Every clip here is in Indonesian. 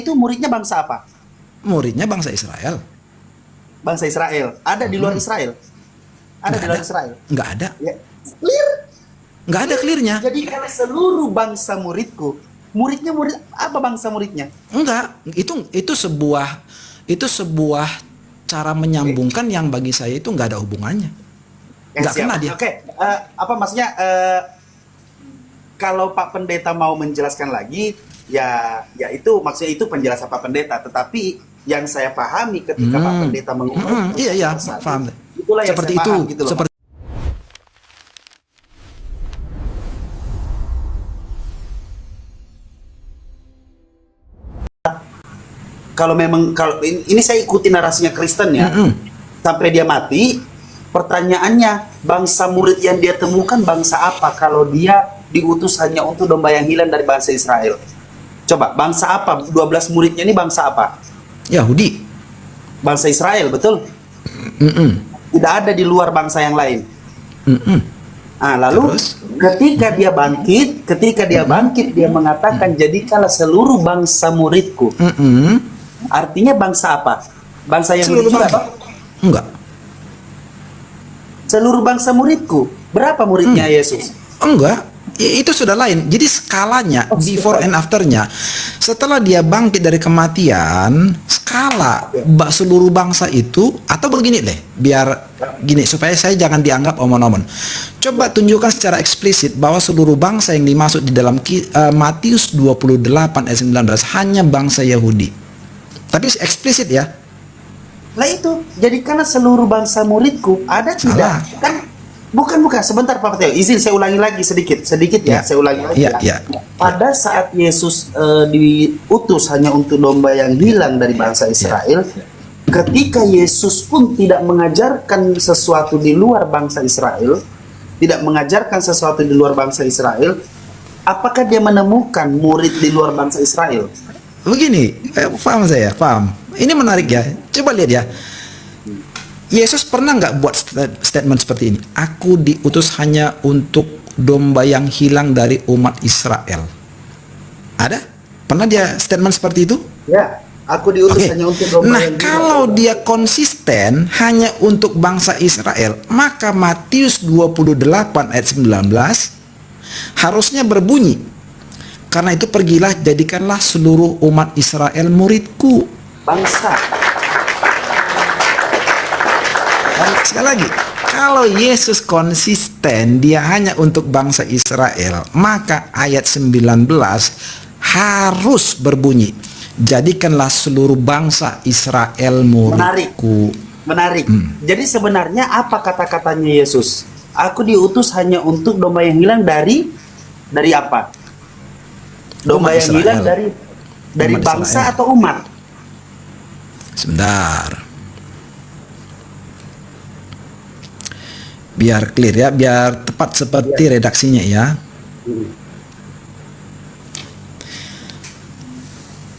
itu muridnya bangsa apa? Muridnya bangsa Israel. Bangsa Israel. Ada di luar Israel? Ada di luar Israel? Nggak ada. Ya. Clear. Nggak ada clearnya. Jadi kalau seluruh bangsa muridku, muridnya murid apa bangsa muridnya? Enggak. Itu sebuah cara menyambungkan yang bagi saya itu nggak ada hubungannya. Nggak kena dia. Oke. Apa maksudnya? Kalau Pak Pendeta mau menjelaskan lagi, ya itu maksudnya itu penjelasan Pak Pendeta. Tetapi yang saya pahami ketika Pak Pendeta mengumumkan, iya, paham. Itulah yang Seperti saya itu. paham, gitu loh. Kalau memang ini saya ikuti narasinya Kristen ya, sampai dia mati, pertanyaannya bangsa murid yang dia temukan bangsa apa kalau dia diutus hanya untuk domba yang hilang dari bangsa Israel? Coba bangsa apa? 12 muridnya ini bangsa apa? Yahudi. Bangsa Israel, betul? Tidak ada di luar bangsa yang lain. Nah, lalu ketika dia bangkit, dia mengatakan jadikanlah seluruh bangsa muridku. Artinya bangsa apa? Bangsa yang Seluruh juga, bangsa. Enggak. Seluruh bangsa muridku. Berapa muridnya Yesus? Enggak. Itu sudah lain. Jadi skalanya, before and afternya, setelah dia bangkit dari kematian, skala seluruh bangsa itu, atau begini deh, biar gini supaya saya jangan dianggap omon-omon. Coba tunjukkan secara eksplisit bahwa seluruh bangsa yang dimaksud di dalam Matius 28 ayat 19 hanya bangsa Yahudi. Tapi eksplisit ya. Lah itu, jadikanlah seluruh bangsa muridku. Ada tidak? Salah. Kan bukan sebentar Pak Teo, izin saya ulangi lagi sedikit ya, saya ulangi lagi ya. Pada saat Yesus diutus hanya untuk domba yang hilang dari bangsa Israel, ketika Yesus pun tidak mengajarkan sesuatu di luar bangsa Israel, apakah dia menemukan murid di luar bangsa Israel? Begini, paham saya, paham. Ini menarik ya. Coba lihat ya. Yesus pernah nggak buat statement seperti ini? Aku diutus hanya untuk domba yang hilang dari umat Israel. Ada? Pernah dia statement seperti itu? Ya, aku diutus hanya untuk domba yang hilang. Kalau dia konsisten hanya untuk bangsa Israel, maka Matius 28 ayat 19 harusnya berbunyi, karena itu pergilah jadikanlah seluruh umat Israel muridku. Bangsa. Sekali lagi, kalau Yesus konsisten dia hanya untuk bangsa Israel, maka ayat 19 harus berbunyi, jadikanlah seluruh bangsa Israel muridku. Menarik. Jadi sebenarnya apa kata-katanya Yesus? Aku diutus hanya untuk domba yang hilang dari apa? Domba yang hilang dari bangsa Israel. atau umat? Sebentar. Biar clear ya, biar tepat seperti redaksinya ya.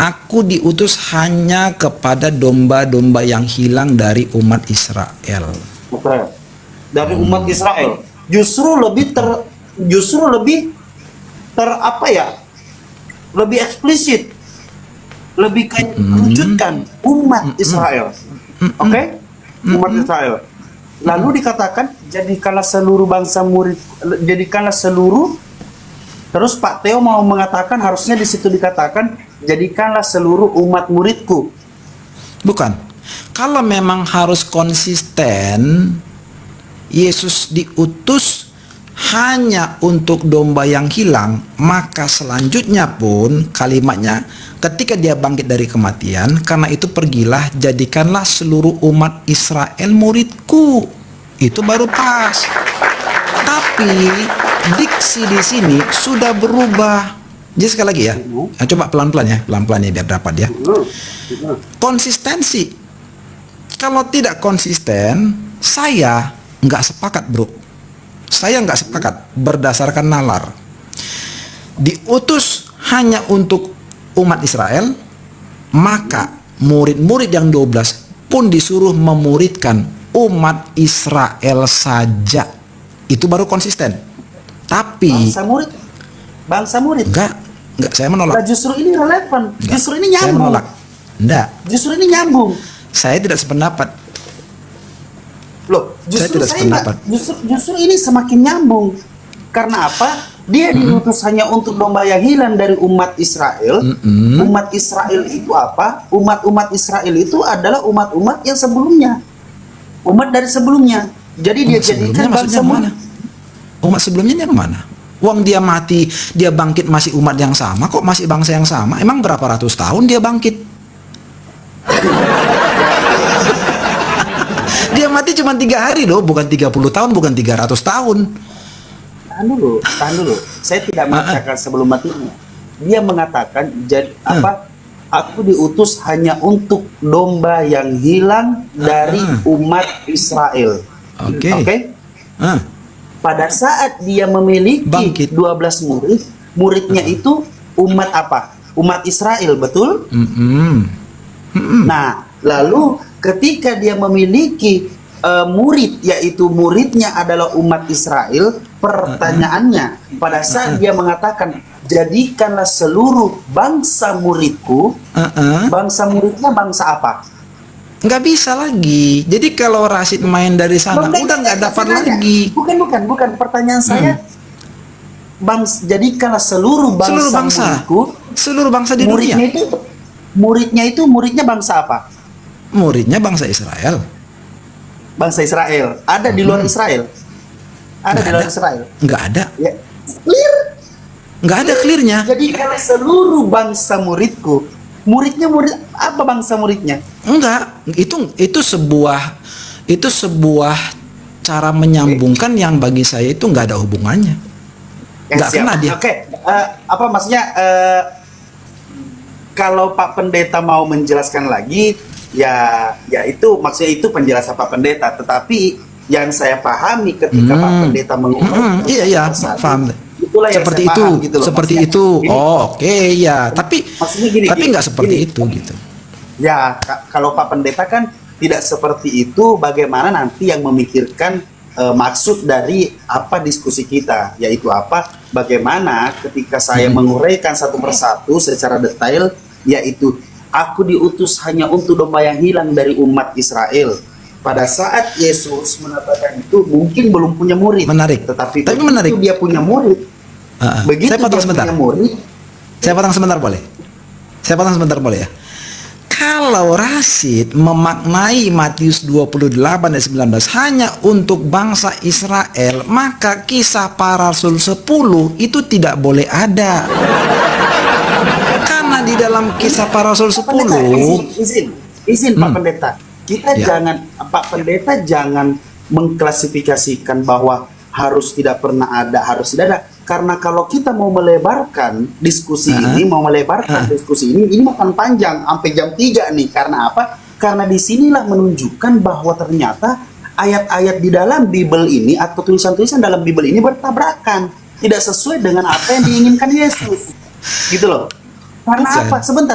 Aku diutus hanya kepada domba-domba yang hilang dari umat Israel. Dari umat Israel. Justru lebih apa ya? Lebih eksplisit. Lebih kerucutkan umat Israel. Oke? Umat Israel. Lalu dikatakan jadikanlah seluruh bangsa murid, jadikanlah seluruh. Terus Pak Teo mau mengatakan harusnya di situ dikatakan jadikanlah seluruh umat muridku. Bukan. Kalau memang harus konsisten, Yesus diutus hanya untuk domba yang hilang, maka selanjutnya pun kalimatnya ketika dia bangkit dari kematian, karena itu pergilah jadikanlah seluruh umat Israel muridku. Itu baru pas. Tapi diksi di sini sudah berubah. Jadi sekali lagi ya, coba pelan-pelan ya, pelan-pelan ya biar dapat ya. Konsistensi. Kalau tidak konsisten, saya nggak sepakat bro. Saya nggak sepakat berdasarkan nalar. Diutus hanya untuk umat Israel, maka murid-murid yang 12 pun disuruh memuridkan umat Israel saja. Itu baru konsisten. Tapi Bangsa murid. Enggak Enggak, saya menolak. Lah justru ini relevan. Enggak, Justru ini saya nyambung. menolak. Enggak, Justru ini nyambung. saya tidak sependapat. Loh, justru tidak saya nggak, sependapat. justru ini semakin nyambung. Karena apa? Dia diutus hanya untuk domba yang hilang dari umat Israel. Umat Israel itu apa? Umat-umat Israel itu adalah umat-umat yang sebelumnya. Umat dari sebelumnya. Jadi dia Umat jadikan sebelumnya maksudnya bangsa mana? Umat sebelumnya yang mana? Uang dia mati, dia bangkit masih umat yang sama kok, masih bangsa yang sama. Emang berapa ratus tahun dia bangkit? Dia mati cuma 3 hari loh, bukan 30 tahun, bukan 300 tahun. Tahan dulu. Saya tidak mengatakan sebelum matinya. Dia mengatakan jadi apa? Aku diutus hanya untuk domba yang hilang dari umat Israel. Oke. Oke? Pada saat dia memiliki Bangkit. 12 murid, muridnya itu umat apa? Umat Israel, betul? Nah, lalu ketika dia memiliki murid, yaitu muridnya adalah umat Israel, pertanyaannya pada saat dia mengatakan jadikanlah seluruh bangsa muridku, bangsa muridnya bangsa apa? Nggak bisa lagi. Jadi kalau Rashid main dari sana, udah nggak dapat lagi. Bukan. Pertanyaan saya, jadikanlah seluruh bangsa muridku. Seluruh bangsa di dunia. Muridnya bangsa apa? Muridnya bangsa Israel. Bangsa Israel. Ada di luar Israel? Ada di luar Israel? Nggak ada. Ya. Clear. Nggak ada clearnya. Jadi kalau seluruh bangsa muridku, muridnya murid apa bangsa muridnya? Enggak. Itu sebuah cara menyambungkan yang bagi saya itu nggak ada hubungannya. Nggak kena dia. Oke. Apa maksudnya? Kalau Pak Pendeta mau menjelaskan lagi, ya itu maksudnya itu penjelasan Pak Pendeta. Tetapi yang saya pahami ketika Pak Pendeta mengungkapkan, iya, paham. Itulah yang seperti saya itu, paham, gitu loh. seperti Maksudnya, itu. ini, Oke, ya. Tapi gini, nggak seperti gini. itu gitu. Ya, kalau Pak Pendeta kan tidak seperti itu, bagaimana nanti yang memikirkan maksud dari apa diskusi kita, yaitu apa? Bagaimana ketika saya menguraikan satu persatu secara detail, yaitu aku diutus hanya untuk domba yang hilang dari umat Israel. Pada saat Yesus mengatakan itu, mungkin belum punya murid. Menarik. Tapi menarik. dia punya murid. Begitu Saya potong dia sebentar. punya murid. Saya potong sebentar boleh ya? Kalau Rashid memaknai Matius 28 ayat 19 hanya untuk bangsa Israel, maka kisah para rasul 10 itu tidak boleh ada. Karena di dalam kisah para rasul 10 izin Pak Pendeta. Kita Pak Pendeta jangan mengklasifikasikan bahwa harus tidak pernah ada, harus tidak ada. Karena kalau kita mau melebarkan diskusi ini, ini makan panjang sampai jam 3 nih. Karena apa? Karena disinilah menunjukkan bahwa ternyata ayat-ayat di dalam Bible ini atau tulisan-tulisan dalam Bible ini bertabrakan, tidak sesuai dengan apa yang diinginkan Yesus. Gitu loh. Karena apa? Sebentar,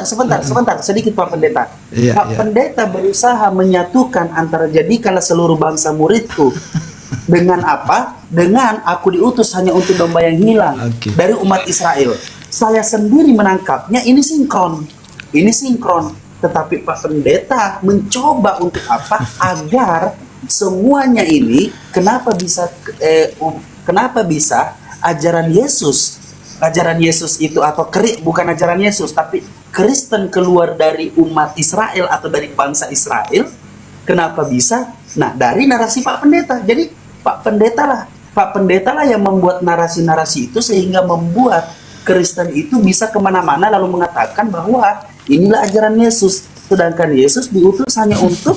sedikit Pak Pendeta. Pendeta berusaha menyatukan antara jadikanlah seluruh bangsa muridku dengan apa? Dengan aku diutus hanya untuk domba yang hilang dari umat Israel. Saya sendiri menangkapnya ini sinkron. Tetapi Pak Pendeta mencoba untuk apa? Agar semuanya ini kenapa bisa ajaran Yesus itu atau bukan ajaran Yesus tapi Kristen keluar dari umat Israel atau dari bangsa Israel, kenapa bisa? Nah, dari narasi Pak Pendeta. Jadi Pak Pendeta lah yang membuat narasi-narasi itu sehingga membuat Kristen itu bisa kemana-mana lalu mengatakan bahwa inilah ajaran Yesus, sedangkan Yesus diutus hanya untuk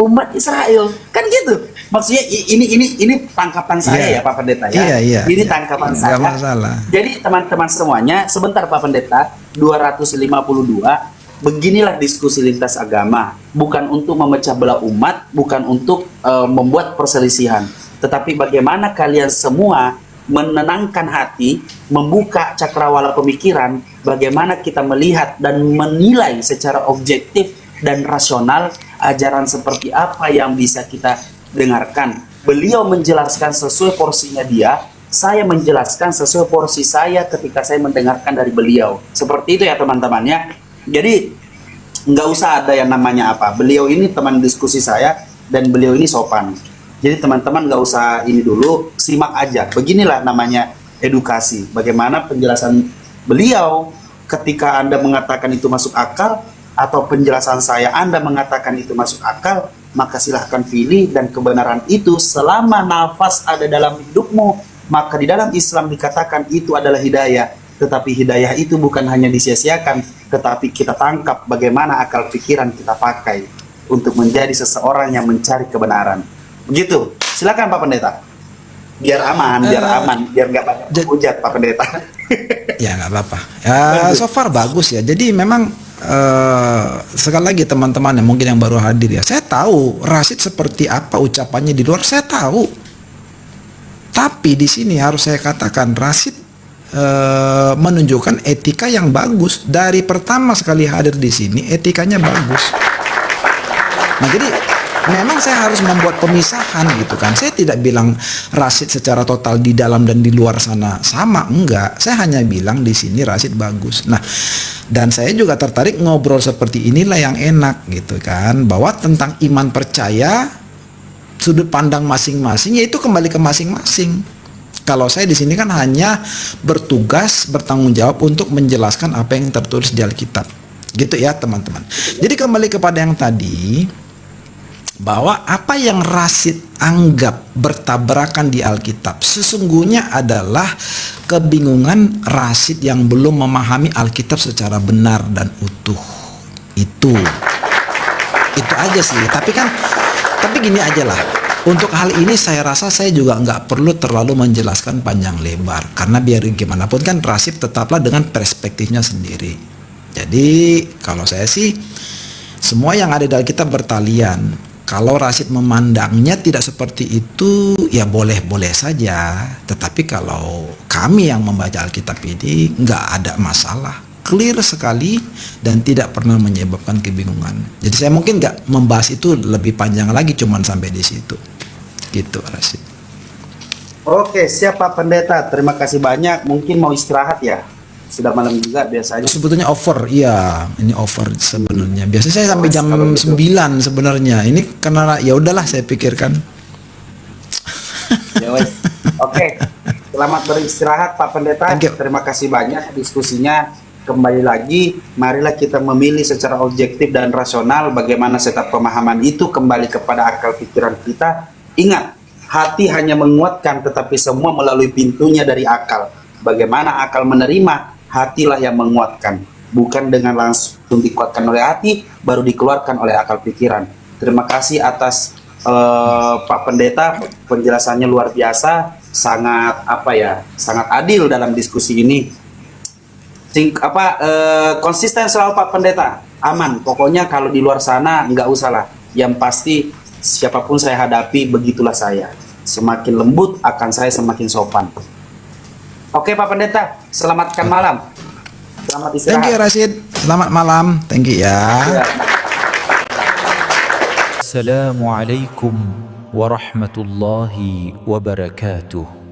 umat Israel, kan gitu. Maksudnya ini tangkapan saya ya Pak Pendeta ya. Ini tangkapan saya. Masalah. Jadi teman-teman semuanya, sebentar Pak Pendeta, 252, beginilah diskusi lintas agama, bukan untuk memecah belah umat, bukan untuk membuat perselisihan, tetapi bagaimana kalian semua menenangkan hati, membuka cakrawala pemikiran, bagaimana kita melihat dan menilai secara objektif dan rasional ajaran seperti apa yang bisa kita dengarkan. Beliau menjelaskan sesuai porsinya dia, saya menjelaskan sesuai porsi saya ketika saya mendengarkan dari beliau. Seperti itu ya teman-teman ya. Jadi nggak usah ada yang namanya apa. Beliau ini teman diskusi saya dan beliau ini sopan. Jadi teman-teman nggak usah ini dulu, simak aja. Beginilah namanya edukasi. Bagaimana penjelasan beliau ketika Anda mengatakan itu masuk akal, atau penjelasan saya Anda mengatakan itu masuk akal, maka silahkan pilih, dan kebenaran itu selama nafas ada dalam hidupmu, maka di dalam Islam dikatakan itu adalah hidayah. Tetapi hidayah itu bukan hanya disia-siakan, tetapi kita tangkap bagaimana akal pikiran kita pakai untuk menjadi seseorang yang mencari kebenaran. Begitu. Silakan Pak Pendeta. Biar aman, biar nggak banyak hujat Pak Pendeta. Ya nggak apa-apa. Ya, so far bagus ya. Jadi memang sekali lagi teman-teman yang mungkin yang baru hadir ya, saya tahu Rashid seperti apa ucapannya di luar, saya tahu. Tapi di sini harus saya katakan Rashid menunjukkan etika yang bagus dari pertama sekali hadir di sini, etikanya bagus. Nah jadi memang saya harus membuat pemisahan gitu kan. Saya tidak bilang Rashid secara total di dalam dan di luar sana sama, enggak. Saya hanya bilang di sini Rashid bagus. Nah, dan saya juga tertarik ngobrol seperti inilah yang enak gitu kan, bahwa tentang iman percaya sudut pandang masing-masing yaitu kembali ke masing-masing. Kalau saya di sini kan hanya bertugas bertanggung jawab untuk menjelaskan apa yang tertulis di Alkitab. Gitu ya, teman-teman. Jadi kembali kepada yang tadi, bahwa apa yang Rashid anggap bertabrakan di Alkitab sesungguhnya adalah kebingungan Rashid yang belum memahami Alkitab secara benar dan utuh. Itu aja sih. Tapi gini aja lah. Untuk hal ini saya rasa saya juga nggak perlu terlalu menjelaskan panjang lebar, karena biar gimana pun kan Rashid tetaplah dengan perspektifnya sendiri. Jadi kalau saya sih semua yang ada di Alkitab bertalian. Kalau Rashid memandangnya tidak seperti itu, ya boleh-boleh saja. Tetapi kalau kami yang membaca Alkitab ini nggak ada masalah, clear sekali dan tidak pernah menyebabkan kebingungan. Jadi saya mungkin nggak membahas itu lebih panjang lagi, cuman sampai di situ. Gitu Rashid. Oke, siap Pak Pendeta. Terima kasih banyak. Mungkin mau istirahat ya. Sudah malam juga biasanya. Sebetulnya over, iya, ini over sebenarnya. Biasanya saya sampai jam 9 sebenarnya. Ini karena ya udahlah saya pikirkan. Ya wes. Oke. Selamat beristirahat Pak Pendeta. Terima kasih banyak diskusinya. Kembali lagi, marilah kita memilih secara objektif dan rasional bagaimana setup pemahaman itu kembali kepada akal pikiran kita. Ingat, hati hanya menguatkan, tetapi semua melalui pintunya dari akal. Bagaimana akal menerima, hatilah yang menguatkan. Bukan dengan langsung dikuatkan oleh hati, baru dikeluarkan oleh akal pikiran. Terima kasih atas Pak Pendeta, penjelasannya luar biasa, sangat sangat adil dalam diskusi ini. Konsisten selalu Pak Pendeta, aman. Pokoknya kalau di luar sana nggak usah lah. Yang pasti siapapun saya hadapi, begitulah saya. Semakin lembut akan saya semakin sopan. Oke Pak Pendeta, selamatkan malam. Selamat istirahat. Thank you Rashid, selamat malam. Thank you ya. Assalamualaikum warahmatullahi wabarakatuh.